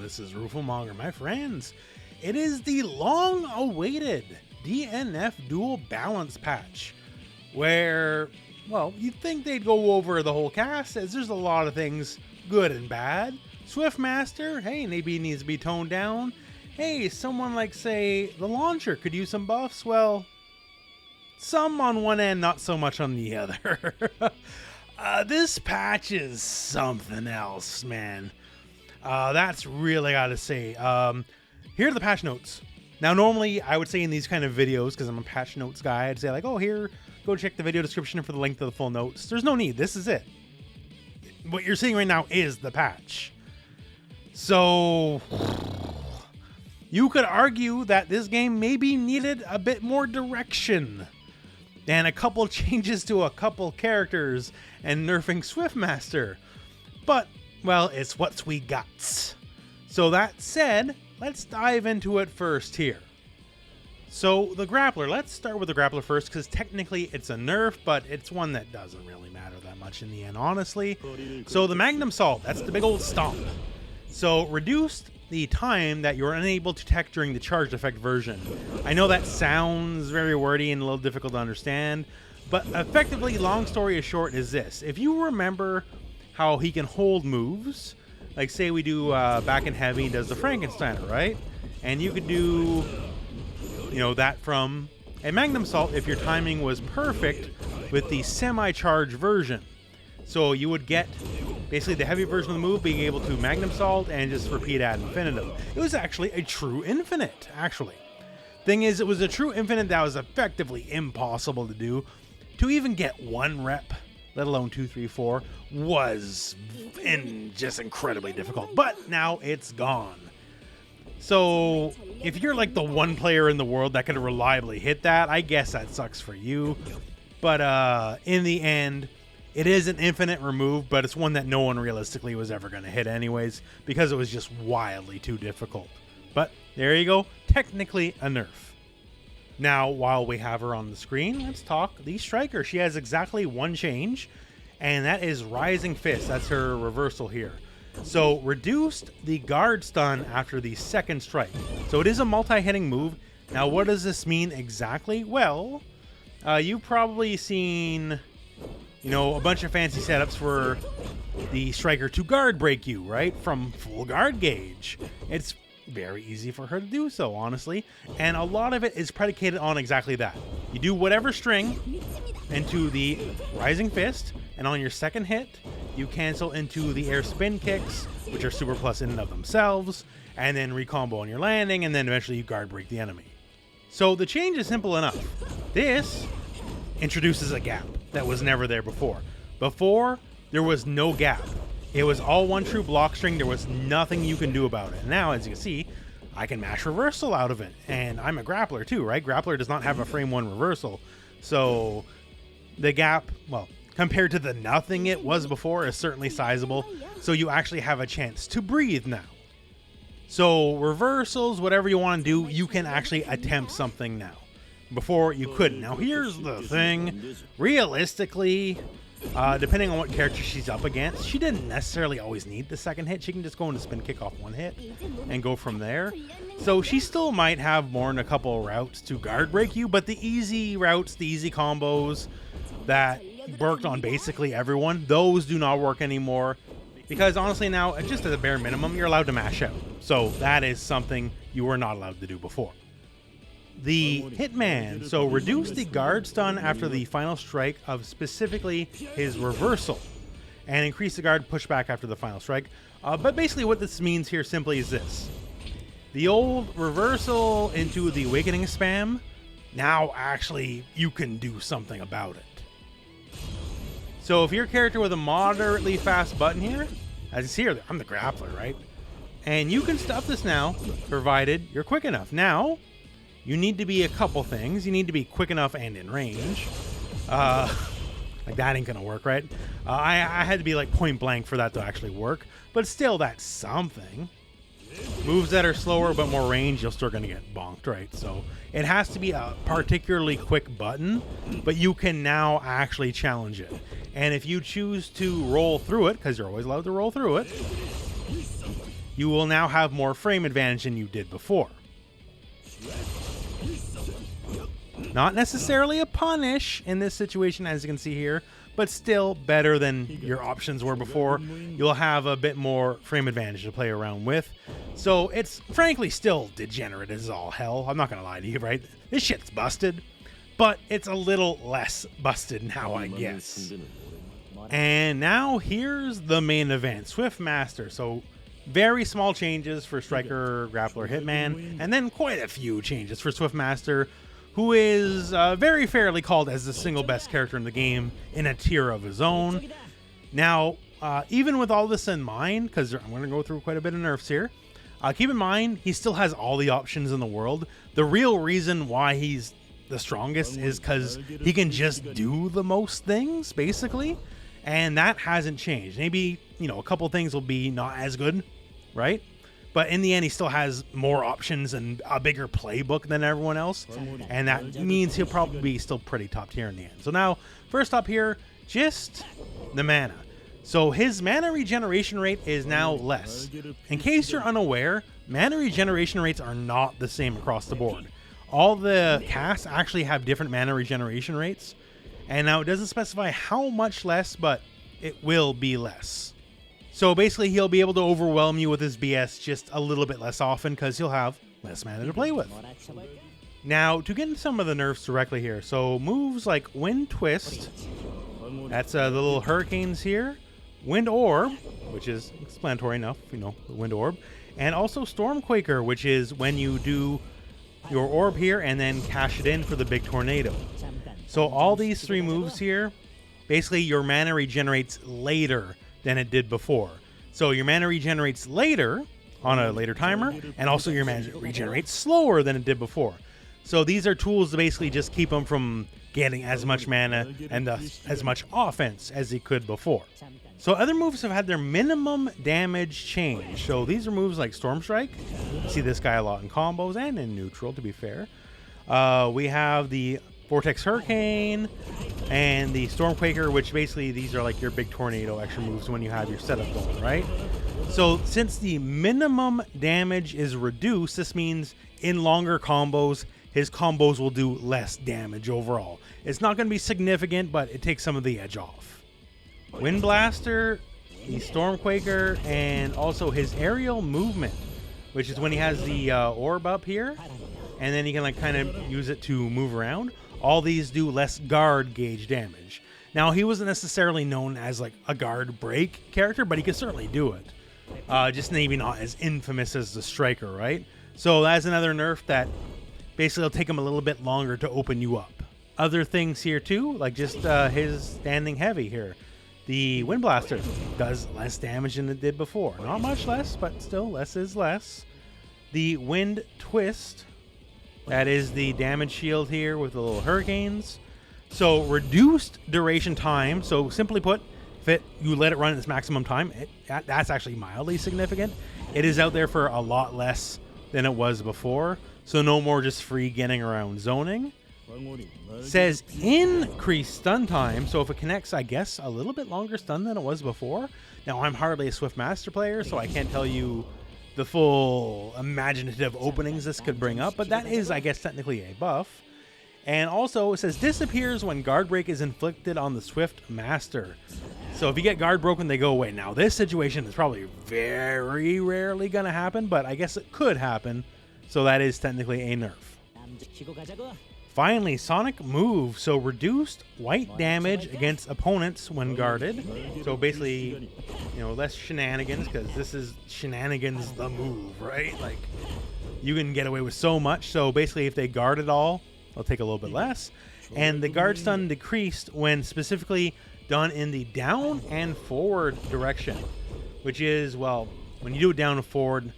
this is rooflemonger, my friends. It is the long-awaited DnF Duel Balance Patch, where, well, you'd think they'd go over the whole cast, as there's a lot of things good and bad. Swiftmaster, hey, maybe he needs to be toned down. Hey, someone like, say, the launcher could use some buffs. Well, some on one end, not so much on the other. This patch is something else, man. That's really gotta say. Here are the patch notes. Now, normally I would say in these kind of videos, because I'm a patch notes guy, I'd say like, oh, here, go check the video description for the link to the full notes. There's no need. This is it. What you're seeing right now is the patch. So you could argue that this game maybe needed a bit more direction and a couple changes to a couple characters and nerfing Swiftmaster. But, well, it's what we got. So that said, let's dive into it first here. So the Grappler, let's start with the Grappler first, because technically it's a nerf, but it's one that doesn't really matter that much in the end, honestly. So the Magnum Salt, that's the big old stomp. So reduced the time that you're unable to tech during the charged effect version. I know that sounds very wordy and a little difficult to understand, but effectively, long story short, is this. If you remember how he can hold moves, like say we do back in heavy, does the Frankensteiner, right? And you could do, you know, that from a Magnum Salt if your timing was perfect with the semi-charged version. So you would get basically the heavy version of the move being able to Magnum Salt and just repeat ad infinitum. It was actually a true infinite, actually. Thing is, it was a true infinite that was effectively impossible to do. To even get one rep, let alone 2, 3, 4, was just incredibly difficult. But now it's gone. So if you're like the one player in the world that could reliably hit that, I guess that sucks for you. But in the end, it is an infinite remove, but it's one that no one realistically was ever going to hit anyways, because it was just wildly too difficult. But there you go, technically a nerf. Now, while we have her on the screen, let's talk the Striker. She has exactly one change, and that is Rising Fist. That's her reversal here. So reduced the guard stun after the second strike. So it is a multi-hitting move. Now, what does this mean exactly? Well, you've probably seen, you know, a bunch of fancy setups for the Striker to guard break you, right? From full guard gauge. It's very easy for her to do so, honestly. And a lot of it is predicated on exactly that. You do whatever string into the Rising Fist, and on your second hit, you cancel into the air spin kicks, which are super plus in and of themselves, and then recombo on your landing, and then eventually you guard break the enemy. So the change is simple enough. This introduces a gap that was never there before. Before, there was no gap. It was all one true block string. There was nothing you can do about it. And now, as you can see, I can mash reversal out of it. And I'm a Grappler too, right? Grappler does not have a frame 1 reversal. So the gap, well, compared to the nothing it was before, is certainly sizable. So you actually have a chance to breathe now. So reversals, whatever you want to do, you can actually attempt something now. Before you couldn't. Now here's the thing. Realistically, depending on what character she's up against, she didn't necessarily always need the second hit. She can just go into spin kick off one hit and go from there. So she still might have more than a couple of routes to guard break you, but the easy routes, the easy combos that worked on basically everyone, those do not work anymore. Because honestly now, just at the bare minimum, you're allowed to mash out. So that is something you were not allowed to do before. The Hitman, so reduce the guard stun after the final strike of specifically his reversal, and increase the guard pushback after the final strike. But basically what this means here simply is this. The old reversal into the awakening spam, now actually you can do something about it. So if you're a character with a moderately fast button here, as you see here, I'm the Grappler, right? And you can stuff this now, provided you're quick enough. Now, you need to be a couple things. You need to be quick enough and in range. Like that ain't gonna work, right? I had to be like point blank for that to actually work, but still that's something. Moves that are slower but more range, you're still gonna get bonked, right? So it has to be a particularly quick button, but you can now actually challenge it. And if you choose to roll through it, because you're always allowed to roll through it, you will now have more frame advantage than you did before. Not necessarily a punish in this situation, as you can see here, but still better than your options were before. You'll have a bit more frame advantage to play around with. So it's frankly still degenerate as all hell. I'm not going to lie to you, right? This shit's busted, but it's a little less busted now, I guess. And now here's the main event, Swift Master. So very small changes for Striker, Grappler, Hitman, and then quite a few changes for Swift Master, who is very fairly called as the single best character in the game in a tier of his own. Now, even with all this in mind, because I'm going to go through quite a bit of nerfs here, keep in mind he still has all the options in the world. The real reason why he's the strongest is because he can just do the most things, basically, and that hasn't changed. Maybe, you know, a couple things will be not as good, right? But in the end, he still has more options and a bigger playbook than everyone else. And that means he'll probably be still pretty top tier in the end. So now, first up here, just the mana. So his mana regeneration rate is now less. In case you're unaware, mana regeneration rates are not the same across the board. All the casts actually have different mana regeneration rates. And now it doesn't specify how much less, but it will be less. So basically, he'll be able to overwhelm you with his BS just a little bit less often because he'll have less mana to play with. Now, to get into some of the nerfs directly here, so moves like Wind Twist, that's the little hurricanes here, Wind Orb, which is explanatory enough, you know, the Wind Orb, and also Stormquaker, which is when you do your orb here and then cash it in for the big tornado. So all these three moves here, basically your mana regenerates later than it did before. So your mana regenerates later on a later timer, and also your mana regenerates slower than it did before. So these are tools to basically just keep them from getting as much mana and thus as much offense as he could before. So other moves have had their minimum damage change. So these are moves like Storm Strike. You see this guy a lot in combos and in neutral, to be fair. We have the Vortex Hurricane and the Stormquaker, which basically these are like your big tornado extra moves when you have your setup going, right? So since the minimum damage is reduced, this means in longer combos, his combos will do less damage overall. It's not going to be significant, but it takes some of the edge off. Wind Blaster, the Stormquaker, and also his aerial movement, which is when he has the orb up here, and then he can like kind of use it to move around. All these do less guard gauge damage. Now, he wasn't necessarily known as like a guard break character, but he could certainly do it. Just maybe not as infamous as the Striker, right? So that's another nerf that basically will take him a little bit longer to open you up. Other things here too, like just his standing heavy here. The Wind Blaster does less damage than it did before. Not much less, but still less is less. The Wind Twist, that is the damage shield here with the little hurricanes. So reduced duration time. So simply put, if you let it run its maximum time, that's actually mildly significant. It is out there for a lot less than it was before. So no more just free getting around zoning. Says increased stun time. So if it connects, I guess, a little bit longer stun than it was before. Now, I'm hardly a Swift Master player, so I can't tell you the full imaginative openings this could bring up, but that is, I guess, technically a buff. And also, it says disappears when guard break is inflicted on the Swift Master. So if you get guard broken, they go away. Now, this situation is probably very rarely going to happen, but I guess it could happen. So that is technically a nerf. Finally, Sonic Move. So reduced white damage against opponents when guarded. So basically, you know, less shenanigans, because this is shenanigans the move, right? Like, you can get away with so much. So basically, if they guard it all, they'll take a little bit less. And the guard stun decreased when specifically done in the down and forward direction, which is, well, when you do it down and forward,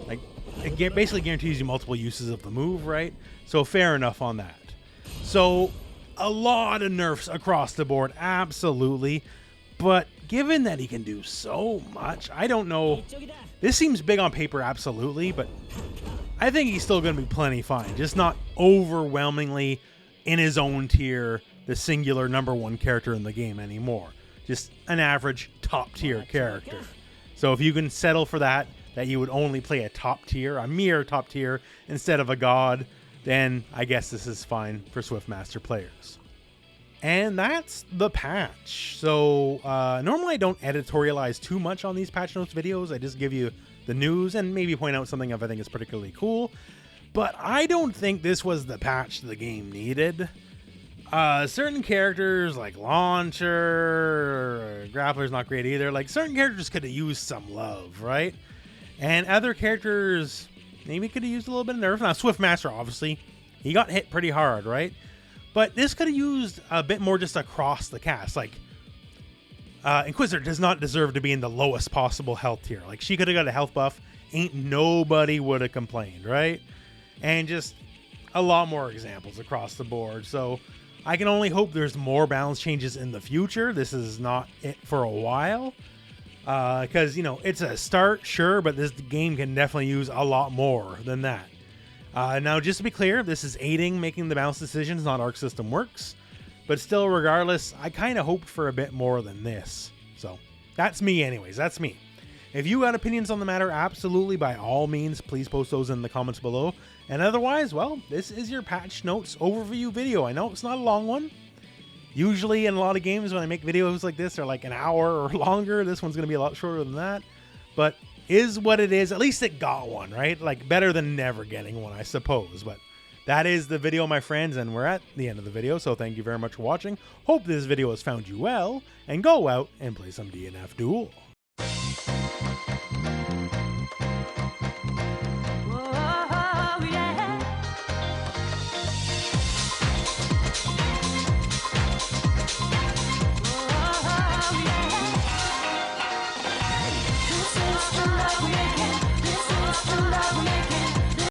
like, it basically guarantees you multiple uses of the move, right? So fair enough on that. So a lot of nerfs across the board, absolutely. But given that he can do so much, I don't know. This seems big on paper, absolutely, but I think he's still going to be plenty fine. Just not overwhelmingly in his own tier, the singular #1 character in the game anymore. Just an average top tier character. So if you can settle for that, that you would only play a top tier, a mere top tier, instead of a god, then I guess this is fine for Swiftmaster players. And that's the patch. So normally I don't editorialize too much on these patch notes videos. I just give you the news and maybe point out something if I think is particularly cool. But I don't think this was the patch the game needed. Certain characters like Launcher, Grappler's not great either. Like certain characters could have used some love, right? And other characters maybe could have used a little bit of nerf. Now Swiftmaster, obviously, he got hit pretty hard, right? But this could have used a bit more just across the cast. Like Inquisitor does not deserve to be in the lowest possible health tier. Like she could have got a health buff. Ain't nobody would have complained, right? And just a lot more examples across the board. So I can only hope there's more balance changes in the future. This is not it for a while. Because, you know, it's a start, sure, but this game can definitely use a lot more than that. Now, just to be clear, this is aiding making the balance decisions, not Arc System works. But still, regardless, I kind of hoped for a bit more than this. So, that's me anyways. That's me. If you got opinions on the matter, absolutely, by all means, please post those in the comments below. And otherwise, well, this is your patch notes overview video. I know it's not a long one. Usually in a lot of games when I make videos like this, they're like an hour or longer. This one's going to be a lot shorter than that. But is what it is. At least it got one, right? Like better than never getting one, I suppose. But that is the video, my friends, and we're at the end of the video. So thank you very much for watching. Hope this video has found you well. And go out and play some DnF Duel. Love